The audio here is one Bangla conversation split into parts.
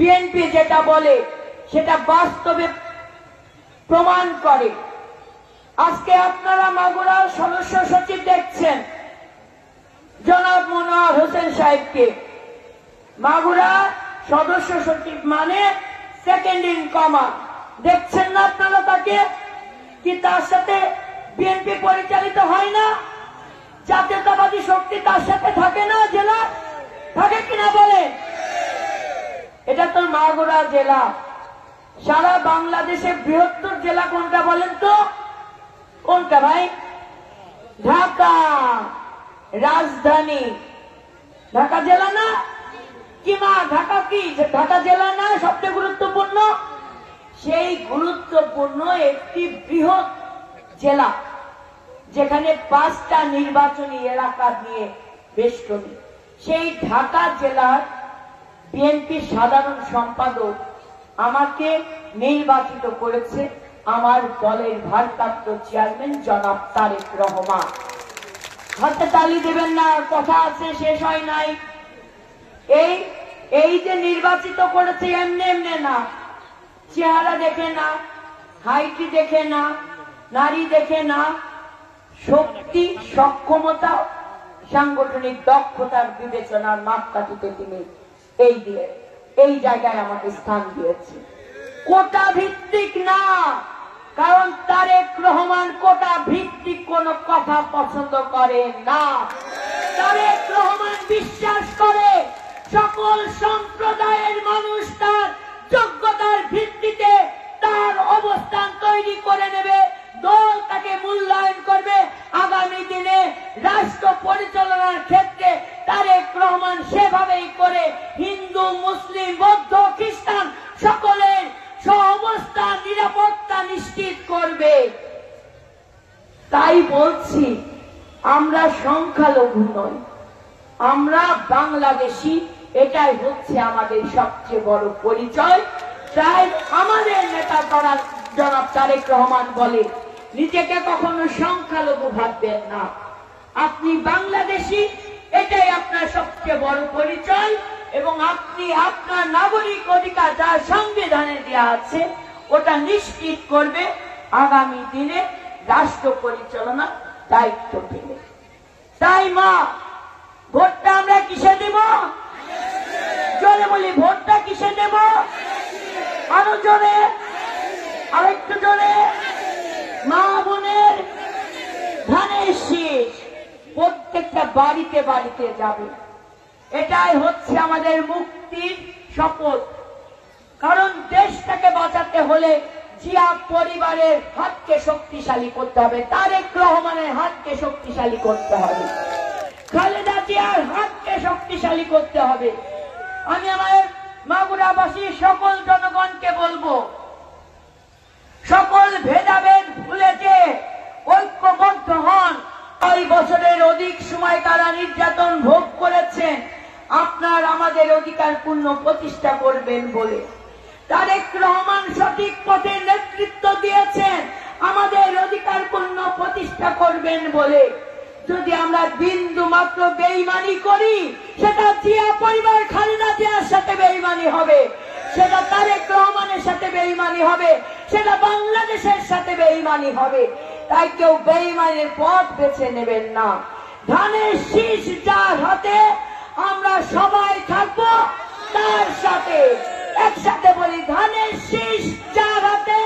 বিএনপি যেটা বলে সেটা বাস্তবে প্রমাণ করে। আজকে আপনারা মাগুরার সদস্য সচিব দেখছেন জনাব মনোয়ার হোসেন সাহেবকে। মাগুরা সদস্য সচিব মানে সেকেন্ড ইন কমান্ড। দেখছেন না আপনারা তাকে? কি তার সাথে বিএনপি পরিচালিত হয় না? জাতীয়তাবাদী শক্তি তার সাথে থাকে না? জেলা থাকে কিনা বলেন? এটা তো মাগুরা জেলা। সারা বাংলাদেশের বৃহত্তর জেলা কোনটা বলেন তো? কোনটা ভাই? ঢাকা রাজধানী। ঢাকা জেলা না? কি মা ঢাকা কি ঢাকা জেলা না? সবচেয়ে গুরুত্বপূর্ণ, সেই গুরুত্বপূর্ণ একটি বৃহৎ জেলা যেখানে 5টা নির্বাচনী এলাকা নিয়ে বেষ্টনী। সেই ঢাকা জেলার বিএনপির সাধারণ সম্পাদক আমাকে নির্বাচিত করেছে আমার দলের ভারপ্রাপ্ত চেয়ারম্যান জনাব তারেক রহমান। হাতে তালি দেবেন না, কথা আছে, শেষ হয় নাই। এই যে নির্বাচিত করেছে এমনি এমনি না, চেহারা দেখে না, হাইটি দেখে না, নারী দেখে না, শক্তি, সক্ষমতা, সাংগঠনিক দক্ষতার বিবেচনার মাপকাঠিতে তিনি এই জায়গায় আমাকে স্থান দিয়েছে। কোটা ভিত্তিক না, কারণ তারেক রহমান কোটা ভিত্তিক কোন কথা পছন্দ করে না। তারেক রহমান বিশ্বাস করে সকল সম্প্রদায়ের মানুষ তার যোগ্যতার ভিত্তিতে তার অবস্থান তৈরি করে নেবে, দল তাকে মূল্যায়ন করবে। আগামী দিনে রাষ্ট্র পরিচালনার ক্ষেত্রে তারেক রহমান সেভাবেই করে হিন্দু, মুসলিম, বৌদ্ধ, খ্রিস্টান সকলের সহাবস্থান, নিরাপত্তা নিশ্চিত করবে। তাই বলছি, আমরা সংখ্যালঘু নই, আমরা বাংলাদেশি। এটাই হচ্ছে আমাদের সবচেয়ে বড় পরিচয়। তাই আমাদের নেতা জনাব তারেক রহমান বলে, নিজেকে কখনো সংখ্যালঘু ভাববেন না, আপনি বাংলাদেশি, এটাই আপনার সবচেয়ে বড় পরিচয়। এবং আপনি আপনার নাগরিক অধিকার যা সংবিধানে দেওয়া আছে ওটা নিশ্চিত করবে আগামী দিনে রাষ্ট্র পরিচালনার দায়িত্ব পেলে। তাই মা, ভোটটা আমরা কিসে দেব? জোরে বলি, ভোটটা কিসে দেব? আরো জোরে, আরেকটু জোরে। মা বোনের ধানের শীষ প্রত্যেকটা বাড়িতে বাড়িতে যাবে। এটাই হচ্ছে আমাদের মুক্তির শপথ। কারণ দেশটাকে বাঁচাতে হলে জিয়া পরিবারের হাতকে শক্তিশালী করতে হবে, তারেক রহমানের হাতকে শক্তিশালী করতে হবে, খালেদা জিয়ার হাতকে শক্তিশালী করতে হবে। আমি আমার মাগুরাবাসী সকল জনগণকে বলবো, সকল ভেদাভেদ ভুলে যে ঐক্যবদ্ধ হন। 6 বছরের অধিক সময় তারা নির্যাতন ভোগ করেছেন, আপনার আমাদের অধিকার পূর্ণ প্রতিষ্ঠা করবেন বলে তারেক রহমান সঠিক পথে নেতৃত্ব দিয়েছেন, আমাদের অধিকার পূর্ণ প্রতিষ্ঠা করবেন বলে। যদি আমরা বিন্দু মাত্র বেঈমানি করি, সেটা জিয়া পরিবার খালেদা জিয়ার সাথে বেঈমানি হবে, সেটা তারেক রহমানের সাথে বেঈমানি হবে, সেটা বাংলাদেশের সাথে বেঈমানি হবে। তাই কেউ বেঈমানের পথ বেছে নেবেন না। ধানের শীষ যার হাতে, আমরা সবাই থাকবো তার সাথে। একসাথে বলি, ধানের শীষ যার হাতে,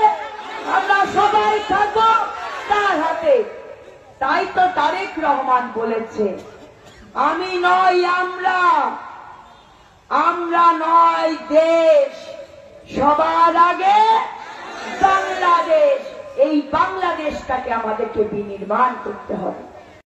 আমরা সবাই থাকবো তার হাতে। তাই তো তারেক রহমান বলেছে, আমি নয় আমরা, আমরা নয় দেশ, সবার আগে বাংলাদেশ। এই বাংলাদেশটাকে আমাদেরকে বিনির্মাণ করতে হবে।